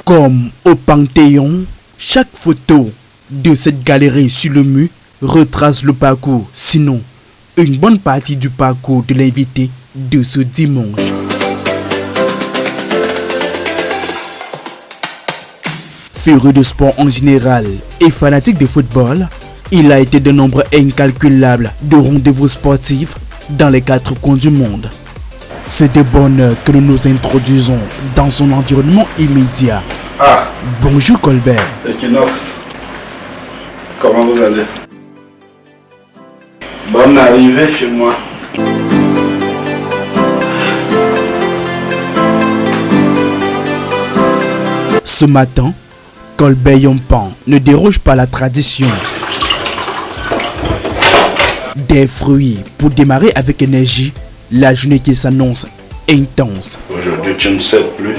Comme au Panthéon, chaque photo de cette galerie sur le mur retrace le parcours, sinon une bonne partie du parcours de l'invité de ce dimanche. Férue de sport en général et fanatique de football, il a été de nombre incalculable de rendez-vous sportifs dans les 4 coins du monde. C'est de bonheur que nous nous introduisons dans son environnement immédiat. Ah, bonjour Colbert. Equinox, comment vous allez? Bonne arrivée chez moi. Ce matin, Colbert Yompan ne déroge pas la tradition. Des fruits pour démarrer avec énergie la journée qui s'annonce intense. Aujourd'hui, tu ne sais plus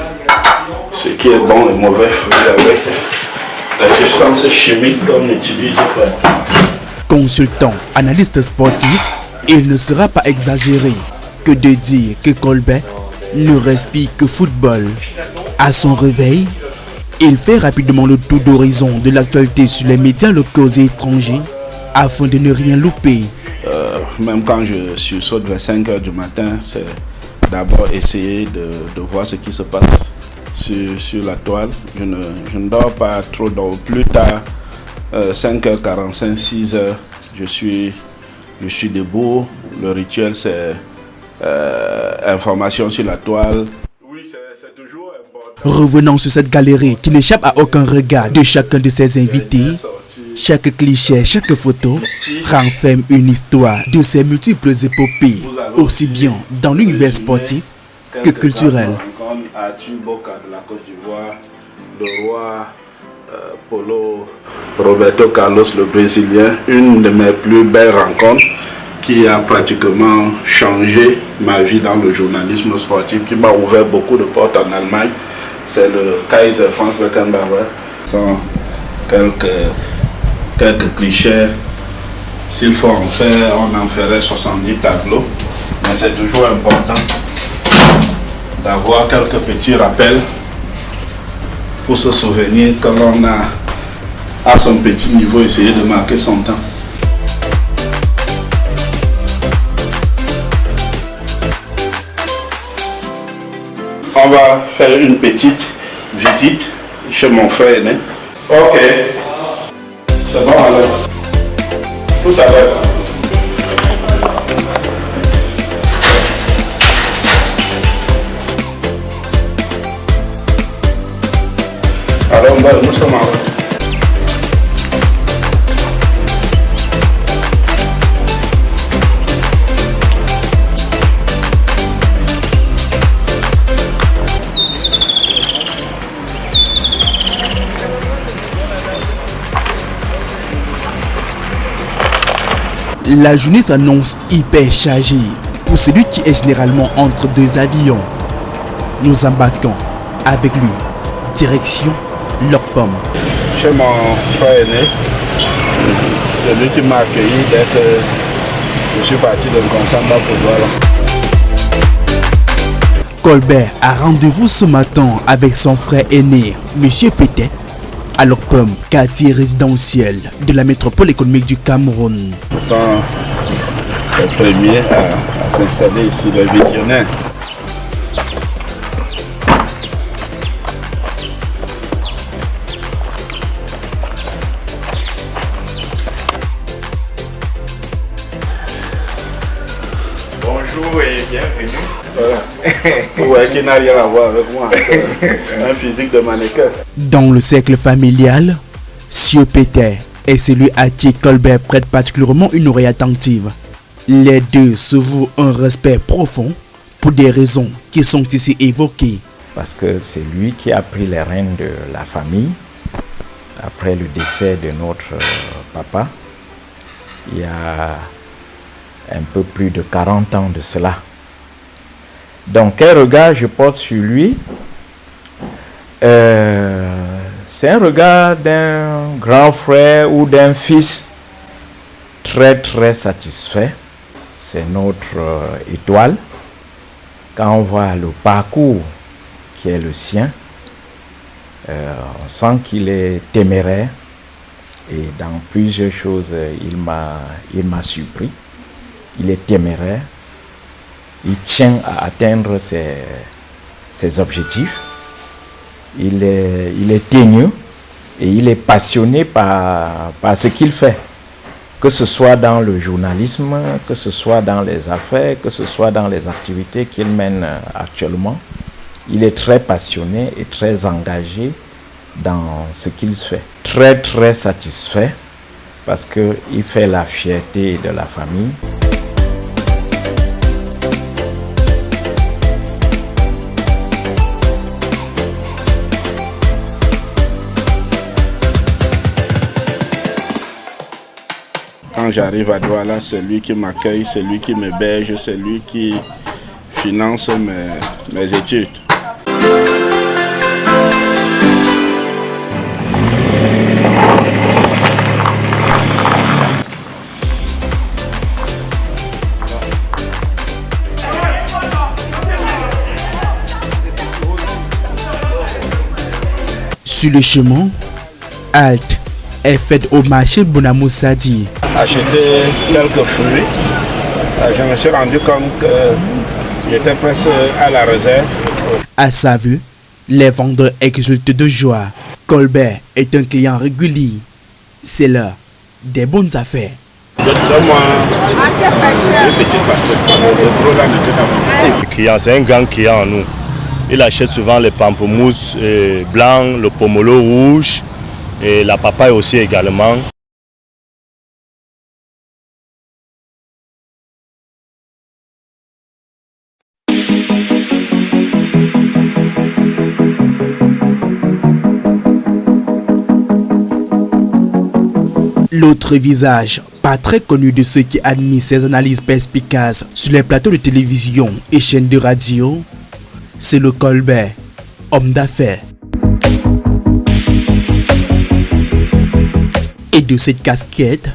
ce qui est bon et mauvais fruit avec les substances chimiques qu'on utilise. Consultant, analyste sportif, il ne sera pas exagéré que de dire que Colbert ne respire que football. À son réveil, il fait rapidement le tour d'horizon de l'actualité sur les médias locaux et étrangers afin de ne rien louper. Même quand je sursaute vers 5 h du matin, c'est d'abord essayer de voir ce qui se passe sur la toile. Je ne dors pas trop, donc plus tard, 5h45, 6h, je suis debout. Le rituel, c'est information sur la toile. Oui, c'est toujours important. Revenons sur cette galerie qui n'échappe à aucun regard de chacun de ses invités. Chaque cliché, chaque photo renferme une histoire de ses multiples épopées, aussi bien dans l'univers sportif que culturel. Boca de la Côte d'Ivoire, le roi Polo Roberto Carlos, le Brésilien, une de mes plus belles rencontres qui a pratiquement changé ma vie dans le journalisme sportif, qui m'a ouvert beaucoup de portes en Allemagne. C'est le Kaiser Franz Beckenbauer. Sans quelques clichés, s'il faut en faire, on en ferait 70 tableaux. Mais c'est toujours important d'avoir quelques petits rappels pour se souvenir que l'on a, à son petit niveau, essayé de marquer son temps. On va faire une petite visite chez mon frère aîné. Ok. C'est bon alors. Tout à l'heure. Alors nous sommes en route. La journée s'annonce hyper chargée pour celui qui est généralement entre 2 avions. Nous embarquons avec lui, direction Lokpom. Chez mon frère aîné, c'est lui qui m'a accueilli dès que je suis parti de Nkonsamba pour Douala. Colbert a rendez-vous ce matin avec son frère aîné, Monsieur Pété, à Lokpom, quartier résidentiel de la métropole économique du Cameroun. Ce sont les premiers à s'installer ici, les visionnaires. Bonjour et bienvenue. Voilà. Ouais, qui n'a rien à voir avec moi. Un physique de mannequin. Dans le cercle familial, Sio Péter est celui à qui Colbert prête particulièrement une oreille attentive. Les deux se vouent un respect profond pour des raisons qui sont ici évoquées. Parce que c'est lui qui a pris les rênes de la famille après le décès de notre papa. Il y a un peu plus de 40 ans de cela. Donc, quel regard je porte sur lui? C'est un regard d'un grand frère ou d'un fils très satisfait. C'est notre étoile. Quand on voit le parcours qui est le sien, On sent qu'il est téméraire et dans plusieurs choses, il m'a surpris. Il est téméraire, il tient à atteindre ses objectifs, il est teigneux et il est passionné par ce qu'il fait. Que ce soit dans le journalisme, que ce soit dans les affaires, que ce soit dans les activités qu'il mène actuellement, il est très passionné et très engagé dans ce qu'il fait. Très très satisfait parce qu'il fait la fierté de la famille. Quand j'arrive à Douala, c'est lui qui m'accueille, c'est lui qui m'héberge, c'est lui qui finance mes études. Sur le chemin, halte est faite au marché Bonamou Sadi. Acheter quelques fruits, je me suis rendu compte que j'étais presque à la réserve. À sa vue, les vendeurs exultent de joie. Colbert est un client régulier. C'est l'heure des bonnes affaires. Donne-moi une petite pastèque. Le client, c'est un grand client à nous. Il achète souvent les pamplemousses blancs, le pomelo rouge et la papaye aussi également. L'autre visage, pas très connu de ceux qui admirent ses analyses perspicaces sur les plateaux de télévision et chaînes de radio, c'est le Colbert, homme d'affaires. Et de cette casquette,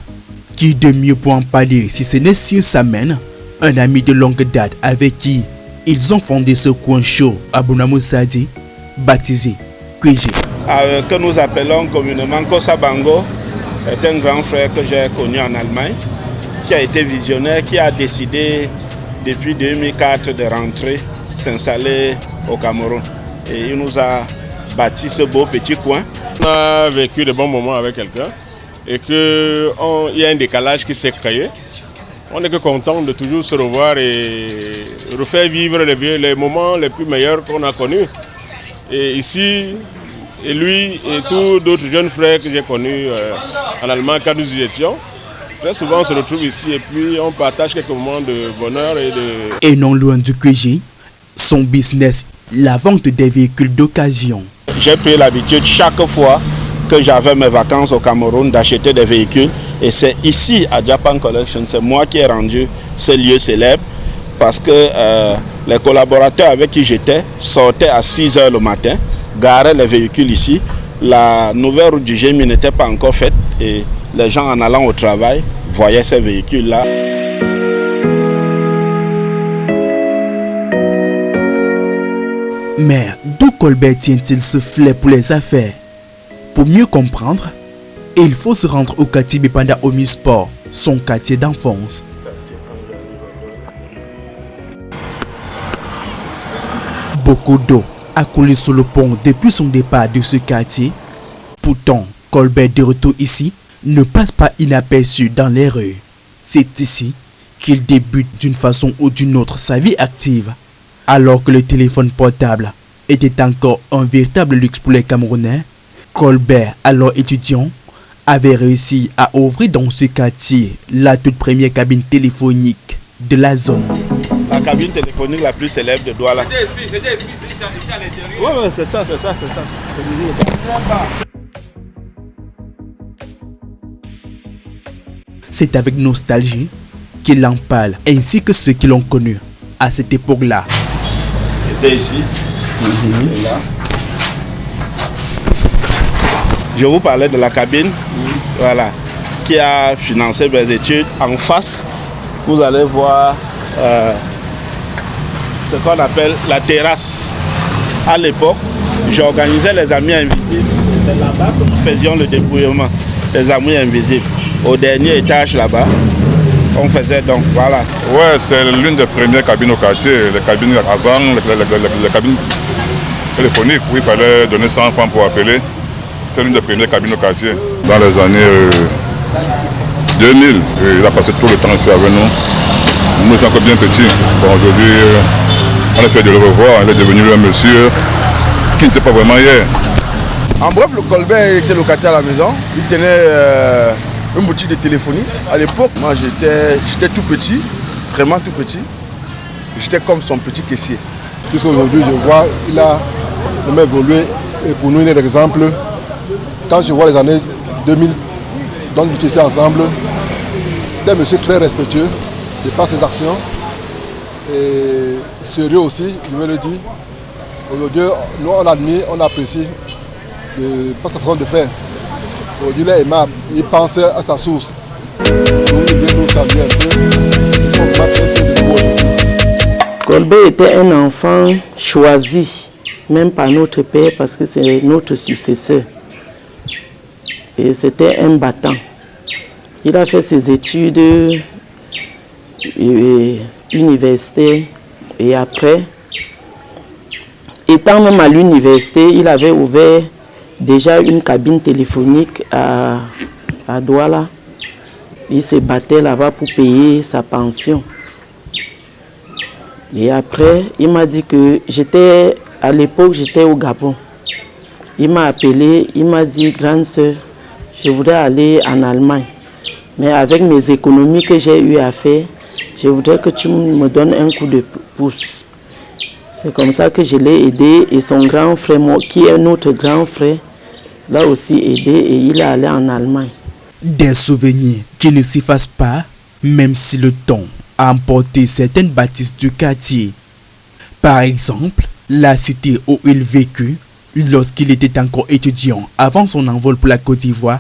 qui de mieux pour en parler si ce n'est sur sa main, un ami de longue date avec qui ils ont fondé ce coin chaud à Bonamou Sadi, baptisé Kwiji. Que nous appelons communément Kosa Bango, est un grand frère que j'ai connu en Allemagne, qui a été visionnaire, qui a décidé depuis 2004 de rentrer, s'installer au Cameroun. Et il nous a bâti ce beau petit coin. On a vécu de bons moments avec quelqu'un et qu'il y a un décalage qui s'est créé. On n'est que content de toujours se revoir et refaire vivre les moments les plus meilleurs qu'on a connus. Et ici, et lui et tous d'autres jeunes frères que j'ai connus en Allemagne quand nous y étions, très souvent on se retrouve ici et puis on partage quelques moments de bonheur et de... Et non loin du QG, son business, la vente des véhicules d'occasion. J'ai pris l'habitude chaque fois que j'avais mes vacances au Cameroun d'acheter des véhicules. Et c'est ici, à Japan Collection, c'est moi qui ai rendu ce lieu célèbre parce que les collaborateurs avec qui j'étais sortaient à 6 h le matin, garaient les véhicules ici. La nouvelle route du Gémi n'était pas encore faite et les gens en allant au travail voyaient ces véhicules-là. Mais d'où Colbert tient-il ce flair pour les affaires? Pour mieux comprendre, il faut se rendre au quartier Bipanda Omisport, son quartier d'enfance. Beaucoup d'eau a coulé sur le pont depuis son départ de ce quartier. Pourtant, Colbert de retour ici ne passe pas inaperçu dans les rues. C'est ici qu'il débute d'une façon ou d'une autre sa vie active. Alors que le téléphone portable était encore un véritable luxe pour les Camerounais, Colbert, alors étudiant, avait réussi à ouvrir dans ce quartier la toute première cabine téléphonique de la zone. La cabine téléphonique la plus célèbre de Douala. C'était ici à l'intérieur. Ouais, c'est ça. C'est avec nostalgie qu'il en parle, ainsi que ceux qui l'ont connu à cette époque-là. J'étais ici, et là. Je vous parlais de la cabine, voilà, qui a financé mes études. En face, vous allez voir ce qu'on appelle la terrasse. À l'époque, j'organisais les Amis Invisibles. C'est là-bas que nous faisions le dépouillement des Amis Invisibles. Au dernier étage là-bas, on faisait donc, voilà. Ouais, c'est l'une des premières cabines au quartier. Les cabines avant, les cabines téléphoniques où il fallait donner 100 francs pour appeler. C'était l'une des premières cabines au quartier. Dans les années 2000, il a passé tout le temps ici avec nous. Nous étions encore bien petits. Bon, aujourd'hui, on a fait de le revoir. Il est devenu un monsieur qui n'était pas vraiment hier. En bref, le Colbert était locataire à la maison. Il tenait une boutique de téléphonie. À l'époque, moi j'étais tout petit, vraiment tout petit. J'étais comme son petit caissier. Puisqu'aujourd'hui, je vois, il a évolué. Et pour nous, il est l'exemple. Quand je vois les années 2000, donc nous étions ensemble, c'était un monsieur très respectueux de par ses actions. Et sérieux aussi, je veux le dire. Aujourd'hui, nous on admire, on apprécie pas sa façon de faire. Aujourd'hui, il est aimable, il pense à sa source. Il vient nous saluer un peu. Colbert était un enfant choisi, même par notre père, parce que c'est notre successeur. Et c'était un battant. Il a fait ses études universitaires et après, étant même à l'université, il avait ouvert déjà une cabine téléphonique à Douala. Il se battait là-bas pour payer sa pension. Et après, il m'a dit que à l'époque, j'étais au Gabon. Il m'a appelé, il m'a dit, grande sœur, je voudrais aller en Allemagne. Mais avec mes économies que j'ai eu à faire, je voudrais que tu me donnes un coup de pouce. C'est comme ça que je l'ai aidé et son grand frère, qui est notre grand frère, l'a aussi aidé et il est allé en Allemagne. Des souvenirs qui ne s'effacent pas, même si le temps a emporté certaines bâtisses du quartier. Par exemple, la cité où il vécut lorsqu'il était encore étudiant avant son envol pour la Côte d'Ivoire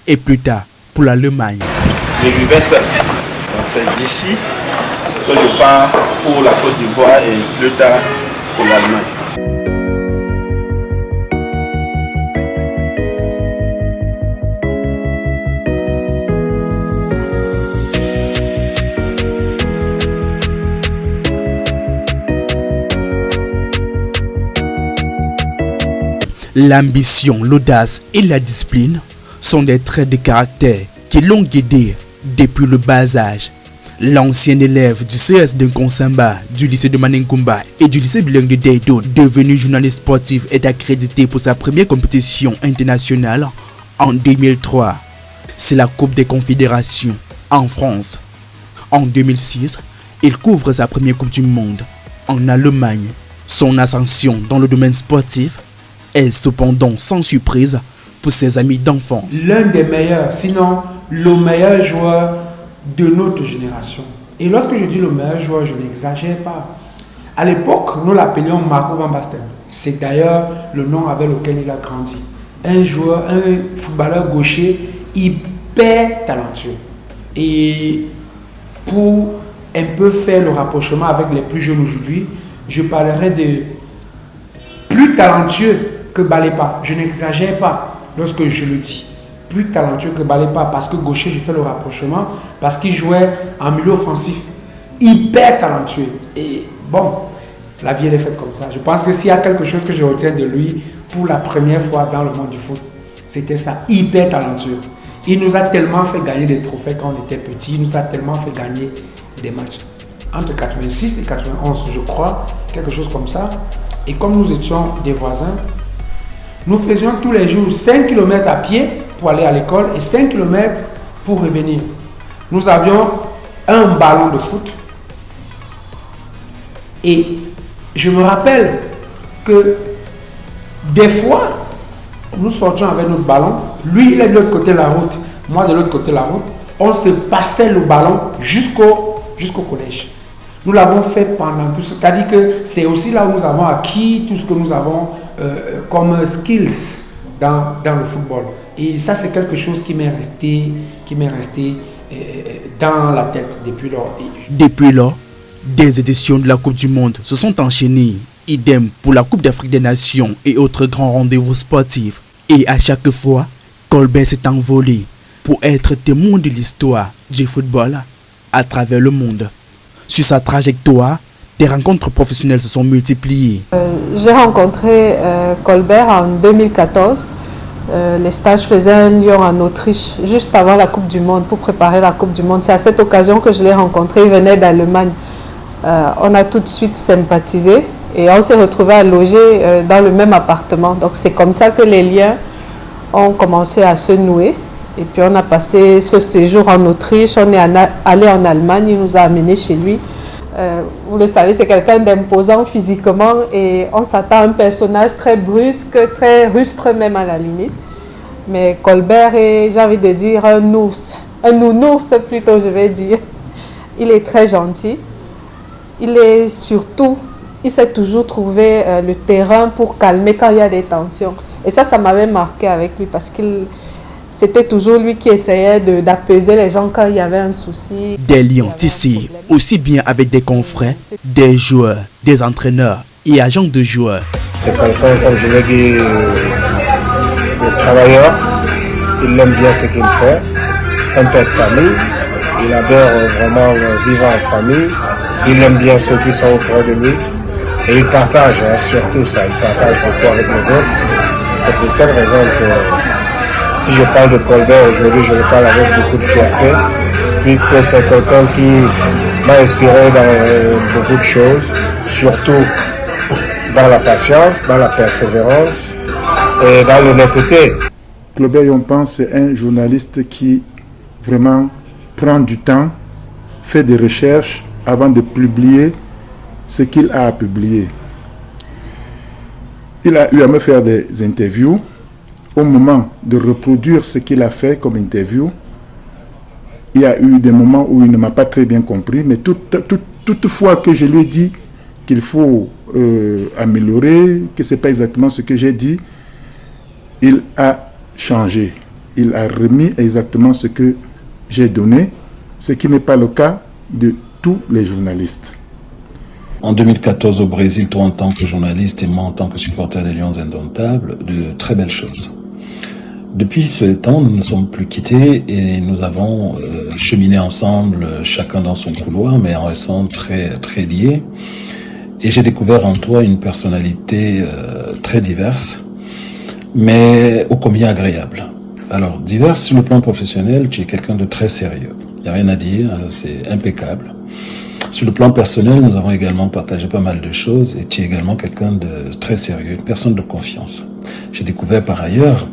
et plus tard pour l'Allemagne. Je vivais seul. C'est d'ici que je pars pour la Côte d'Ivoire et plus tard pour l'Allemagne. L'ambition, l'audace et la discipline sont des traits de caractère qui l'ont guidé depuis le bas âge. L'ancien élève du CS de Nkonsamba, du lycée de Manenkumba et du lycée bilingue de Deido, devenu journaliste sportif, est accrédité pour sa première compétition internationale en 2003. C'est la Coupe des Confédérations en France. En 2006, il couvre sa première Coupe du Monde en Allemagne. Son ascension dans le domaine sportif est cependant sans surprise pour ses amis d'enfance. L'un des meilleurs, sinon le meilleur joueur de notre génération. Et lorsque je dis le meilleur joueur, je n'exagère pas. À l'époque, nous l'appelions Marco Van Basten. C'est d'ailleurs le nom avec lequel il a grandi. Un joueur, un footballeur gaucher hyper talentueux. Et pour un peu faire le rapprochement avec les plus jeunes aujourd'hui, je parlerai de plus talentueux que Balepa. Je n'exagère pas lorsque je le dis. Plus talentueux que Balepa, parce que gaucher, je fais le rapprochement, parce qu'il jouait en milieu offensif. Hyper talentueux. Et bon, la vie elle est faite comme ça. Je pense que s'il y a quelque chose que je retiens de lui pour la première fois dans le monde du foot, c'était ça, hyper talentueux. Il nous a tellement fait gagner des trophées quand on était petit, il nous a tellement fait gagner des matchs. Entre 86 et 91, je crois, quelque chose comme ça. Et comme nous étions des voisins, nous faisions tous les jours 5 km à pied pour aller à l'école et 5 km pour revenir. Nous avions un ballon de foot. Et je me rappelle que des fois, nous sortions avec notre ballon. Lui, il est de l'autre côté de la route. Moi, de l'autre côté de la route. On se passait le ballon jusqu'au collège. Nous l'avons fait pendant tout ce... C'est-à-dire que c'est aussi là où nous avons acquis tout ce que nous avons comme skills dans le football. Et ça, c'est quelque chose qui m'est resté dans la tête depuis lors. Depuis lors, des éditions de la Coupe du Monde se sont enchaînées Idem pour la Coupe d'Afrique des Nations et autres grands rendez-vous sportifs. Et à chaque fois, Colbert s'est envolé pour être témoin de l'histoire du football à travers le monde. Sur sa trajectoire, des rencontres professionnelles se sont multipliées. J'ai rencontré Colbert en 2014. Les stages faisaient un lieu en Autriche, juste avant la Coupe du Monde, pour préparer la Coupe du Monde. C'est à cette occasion que je l'ai rencontré. Il venait d'Allemagne. On a tout de suite sympathisé et on s'est retrouvés à loger dans le même appartement. Donc c'est comme ça que les liens ont commencé à se nouer. Et puis on a passé ce séjour en Autriche, on est allé en Allemagne, il nous a amenés chez lui. Vous le savez, c'est quelqu'un d'imposant physiquement et on s'attend à un personnage très brusque, très rustre même à la limite. Mais Colbert est, j'ai envie de dire, un nounours plutôt, je vais dire. Il est très gentil. Il est surtout, il sait toujours trouver le terrain pour calmer quand il y a des tensions. Et ça m'avait marqué avec lui parce qu'il... C'était toujours lui qui essayait d'apaiser les gens quand il y avait un souci. Des liens tissés, aussi bien avec des confrères, des joueurs, des entraîneurs et agents de joueurs. C'est quelqu'un, comme je l'ai dit, de travailleur. Il aime bien ce qu'il fait. Un père de famille. Il adore vraiment vivre en famille. Il aime bien ceux qui sont auprès de lui. Et il partage, surtout ça, il partage beaucoup avec les autres. C'est pour cette raison que... Si je parle de Colbert aujourd'hui, je le parle avec beaucoup de fierté, puisque c'est quelqu'un qui m'a inspiré dans beaucoup de choses, surtout dans la patience, dans la persévérance et dans l'honnêteté. Colbert Yompan, c'est un journaliste qui vraiment prend du temps, fait des recherches avant de publier ce qu'il a à publier. Il a eu à me faire des interviews. Au moment de reproduire ce qu'il a fait comme interview, il y a eu des moments où il ne m'a pas très bien compris, mais toutefois que je lui ai dit qu'il faut améliorer, que ce n'est pas exactement ce que j'ai dit, il a changé. Il a remis exactement ce que j'ai donné, ce qui n'est pas le cas de tous les journalistes. En 2014 au Brésil, toi en tant que journaliste et moi en tant que supporter des Lions Indomptables, de très belles choses. Depuis ce temps, nous ne sommes plus quittés et nous avons cheminé ensemble, chacun dans son couloir, mais en restant très, très liés. Et j'ai découvert en toi une personnalité très diverse, mais ô combien agréable. Alors, diverse sur le plan professionnel, tu es quelqu'un de très sérieux. Il n'y a rien à dire, c'est impeccable. Sur le plan personnel, nous avons également partagé pas mal de choses et tu es également quelqu'un de très sérieux, une personne de confiance. J'ai découvert par ailleurs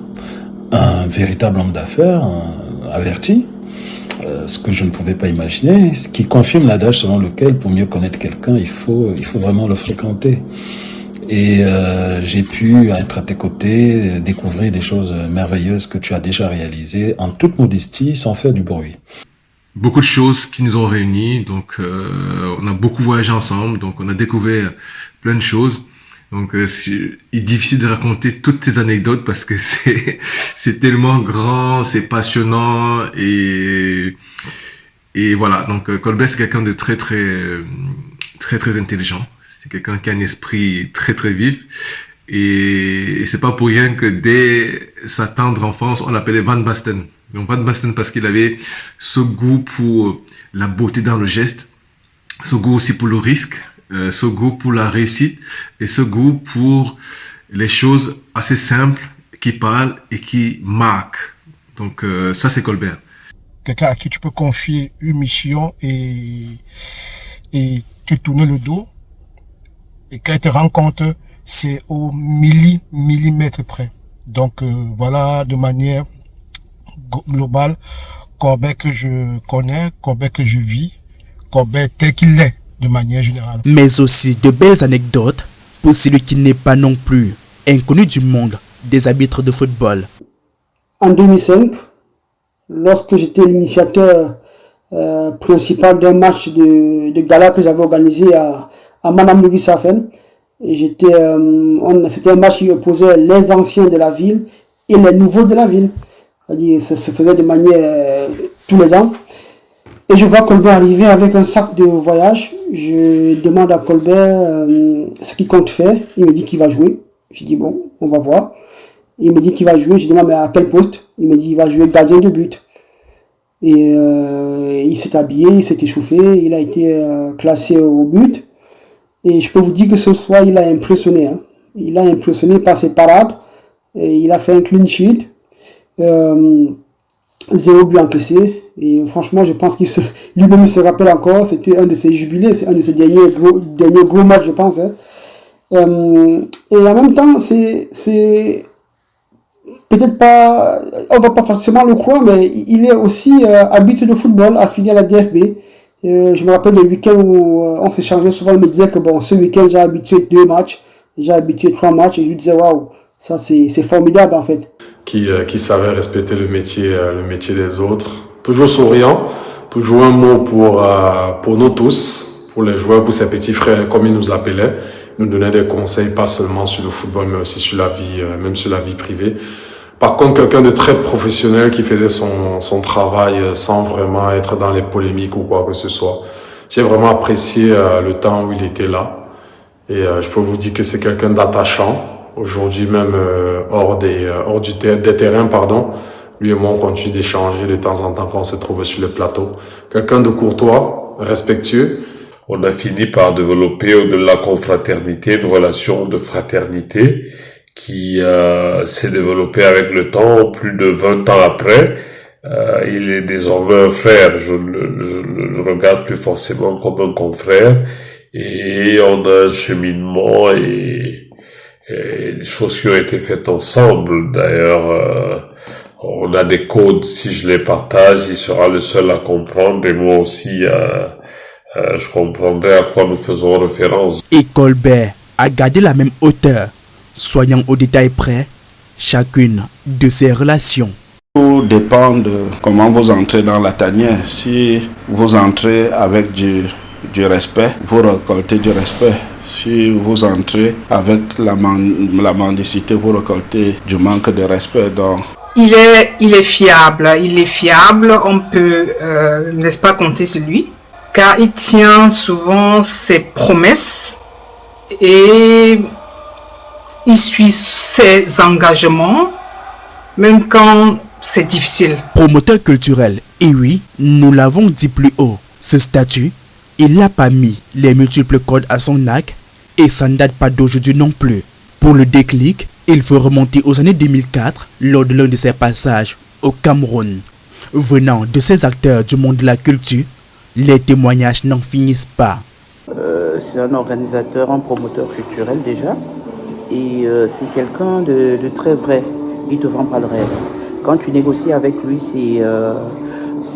un véritable homme d'affaires, averti, ce que je ne pouvais pas imaginer, ce qui confirme l'adage selon lequel pour mieux connaître quelqu'un, il faut vraiment le fréquenter. Et j'ai pu être à tes côtés, découvrir des choses merveilleuses que tu as déjà réalisées en toute modestie, sans faire du bruit. Beaucoup de choses qui nous ont réunis, donc on a beaucoup voyagé ensemble, donc on a découvert plein de choses. Donc il est difficile de raconter toutes ces anecdotes parce que c'est tellement grand, c'est passionnant et voilà. Donc Colbert c'est quelqu'un de très intelligent. C'est quelqu'un qui a un esprit très vif et c'est pas pour rien que dès sa tendre enfance on l'appelait Van Basten. Donc Van Basten parce qu'il avait ce goût pour la beauté dans le geste, ce goût aussi pour le risque, ce goût pour la réussite et ce goût pour les choses assez simples qui parlent et qui marquent. Donc ça c'est Colbert. Quelqu'un à qui tu peux confier une mission et te tourner le dos. Et quand il te rend compte, c'est au millimètre près. Donc voilà de manière globale, Colbert que je connais, Colbert que je vis, Colbert tel qu'il est de manière générale. Mais aussi de belles anecdotes pour celui qui n'est pas non plus inconnu du monde des arbitres de football. En 2005, lorsque j'étais l'initiateur principal d'un match de gala que j'avais organisé à Madame Louis-Safen, c'était un match qui opposait les anciens de la ville et les nouveaux de la ville. C'est-à-dire, ça se faisait de manière tous les ans. Et je vois Colbert arriver avec un sac de voyage. Je demande à Colbert ce qu'il compte faire. Il me dit qu'il va jouer. Je dis bon, on va voir. Il me dit qu'il va jouer. Je demande mais à quel poste? Il me dit qu'il va jouer gardien de but. Et il s'est habillé, il s'est échauffé. Il a été classé au but. Et je peux vous dire que ce soir, il a impressionné. Hein. Il a impressionné par ses parades. Et il a fait un clean sheet. 0 but encaissé. Et franchement, je pense qu'il lui-même se rappelle encore. C'était un de ses jubilés. C'est un de ses derniers gros matchs, je pense. Hein. Et en même temps, c'est peut-être pas... On va pas forcément le croire, mais il est aussi habitué de football, affilié à la DFB. Je me rappelle des week-ends où on s'échangeait souvent. Il me disait que bon, ce week-end, j'ai habitué 2 matchs. J'ai habitué 3 matchs. Et je lui disais, waouh, ça c'est formidable en fait. Qui savait respecter le métier des autres. Toujours souriant, toujours un mot pour nous tous, pour les joueurs, pour ses petits frères, comme il nous appelait. Il nous donnait des conseils, pas seulement sur le football, mais aussi sur la vie, même sur la vie privée. Par contre, quelqu'un de très professionnel qui faisait son travail sans vraiment être dans les polémiques ou quoi que ce soit. J'ai vraiment apprécié le temps où il était là. Et je peux vous dire que c'est quelqu'un d'attachant. Aujourd'hui même, hors des terrains, lui et moi on continue d'échanger de temps en temps quand on se trouve sur le plateau. Quelqu'un de courtois, respectueux. On a fini par développer au-delà de la confraternité une relation de fraternité qui s'est développée avec le temps. Plus de 20 ans après, il est désormais un frère. Je le regarde plus forcément comme un confrère. Et on a un cheminement et des choses qui ont été faites ensemble. D'ailleurs, on a des codes, si je les partage, il sera le seul à comprendre et moi aussi, je comprendrai à quoi nous faisons référence. Et Colbert a gardé la même hauteur, soignant au détail près chacune de ses relations. Tout dépend de comment vous entrez dans la tanière. Si vous entrez avec du respect, vous récoltez du respect. Si vous entrez avec la mendicité, vous récoltez du manque de respect. Donc, il est fiable, on peut, n'est-ce pas, compter sur lui, car il tient souvent ses promesses et il suit ses engagements, même quand c'est difficile. Promoteur culturel, et oui, nous l'avons dit plus haut, ce statut, il n'a pas mis les multiples codes à son arc et ça ne date pas d'aujourd'hui non plus. Pour le déclic, il faut remonter aux années 2004 lors de l'un de ses passages au Cameroun. Venant de ces acteurs du monde de la culture, les témoignages n'en finissent pas. C'est un organisateur, un promoteur culturel déjà. Et c'est quelqu'un de très vrai. Il ne te vend pas le rêve. Quand tu négocies avec lui, c'est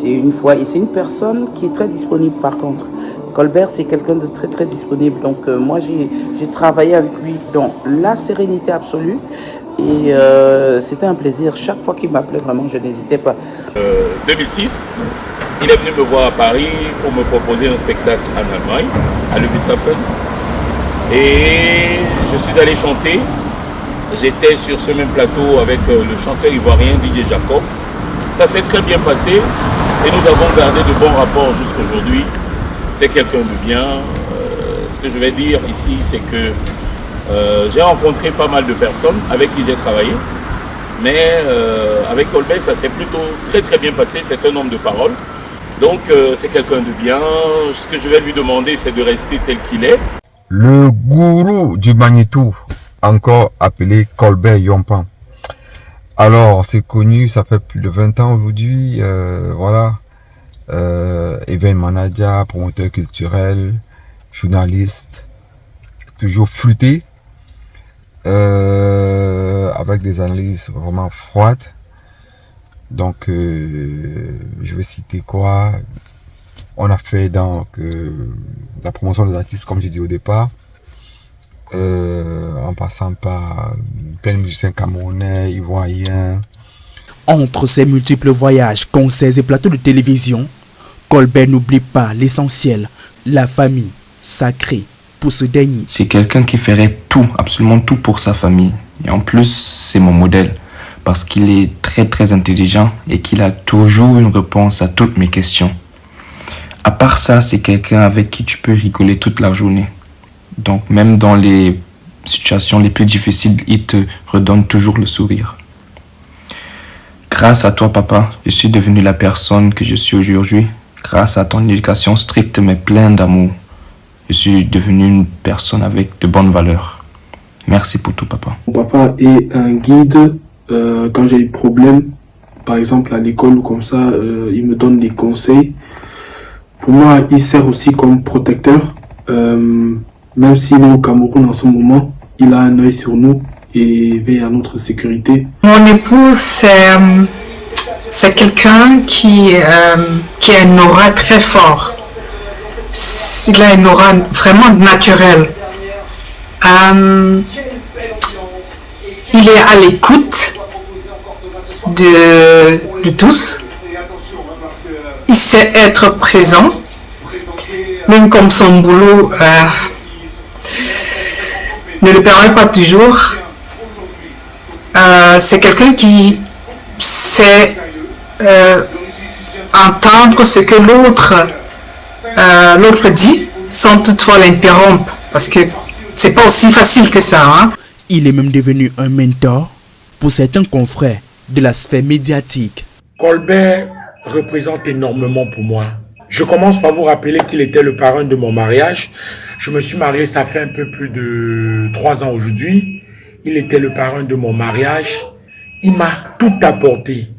une fois. Et c'est une personne qui est très disponible par contre. Colbert, c'est quelqu'un de très très disponible. Donc moi, j'ai travaillé avec lui dans la sérénité absolue. Et c'était un plaisir. Chaque fois qu'il m'appelait, vraiment, je n'hésitais pas. 2006, il est venu me voir à Paris pour me proposer un spectacle en Allemagne, à Ludwigshafen. Et je suis allé chanter. J'étais sur ce même plateau avec le chanteur ivoirien Didier Jacob. Ça s'est très bien passé et nous avons gardé de bons rapports jusqu'aujourd'hui. C'est quelqu'un de bien. Ce que je vais dire ici, c'est que j'ai rencontré pas mal de personnes avec qui j'ai travaillé. Mais avec Colbert, ça s'est plutôt très très bien passé. C'est un homme de parole. Donc c'est quelqu'un de bien. Ce que je vais lui demander, c'est de rester tel qu'il est. Le gourou du Magnéto, encore appelé Colbert Yompan. Alors, c'est connu, ça fait plus de 20 ans aujourd'hui, voilà. Event manager, promoteur culturel, journaliste, toujours flûté, avec des analyses vraiment froides. Donc, je vais citer quoi? On a fait donc la promotion des artistes, comme j'ai dit au départ, en passant par plein de musiciens camerounais, ivoiriens. Entre ses multiples voyages, concerts et plateaux de télévision, Colbert n'oublie pas l'essentiel, la famille sacrée pour ce dernier. C'est quelqu'un qui ferait tout, absolument tout pour sa famille. Et en plus, c'est mon modèle parce qu'il est très très intelligent et qu'il a toujours une réponse à toutes mes questions. À part ça, c'est quelqu'un avec qui tu peux rigoler toute la journée. Donc même dans les situations les plus difficiles, il te redonne toujours le sourire. Grâce à toi, papa, je suis devenu la personne que je suis aujourd'hui. Grâce à ton éducation stricte mais pleine d'amour, je suis devenu une personne avec de bonnes valeurs. Merci pour tout, papa. Mon papa est un guide quand j'ai des problèmes, par exemple à l'école ou comme ça, il me donne des conseils. Pour moi, il sert aussi comme protecteur. Même s'il est au Cameroun en ce moment, il a un œil sur nous et veille à notre sécurité. Mon épouse, c'est quelqu'un qui a une aura très fort. Il a une aura vraiment naturelle. Il est à l'écoute de tous. Il sait être présent, même comme son boulot ne le permet pas toujours. C'est quelqu'un qui sait entendre ce que l'autre dit sans toutefois l'interrompre, parce que c'est pas aussi facile que ça. Hein? Il est même devenu un mentor pour certains confrères de la sphère médiatique. Colbert représente énormément pour moi. Je commence par vous rappeler qu'il était le parrain de mon mariage. Je me suis marié, ça fait un peu plus de 3 ans aujourd'hui. Il était le parrain de mon mariage. Il m'a tout apporté.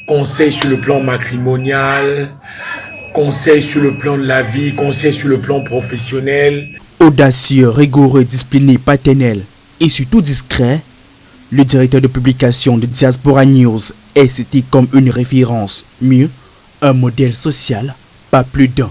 Conseils sur le plan matrimonial, conseils sur le plan de la vie, conseils sur le plan professionnel. Audacieux, rigoureux, discipliné, paternel et surtout discret, le directeur de publication de Diaspora News est cité comme une référence, mieux, un modèle social, pas plus d'un.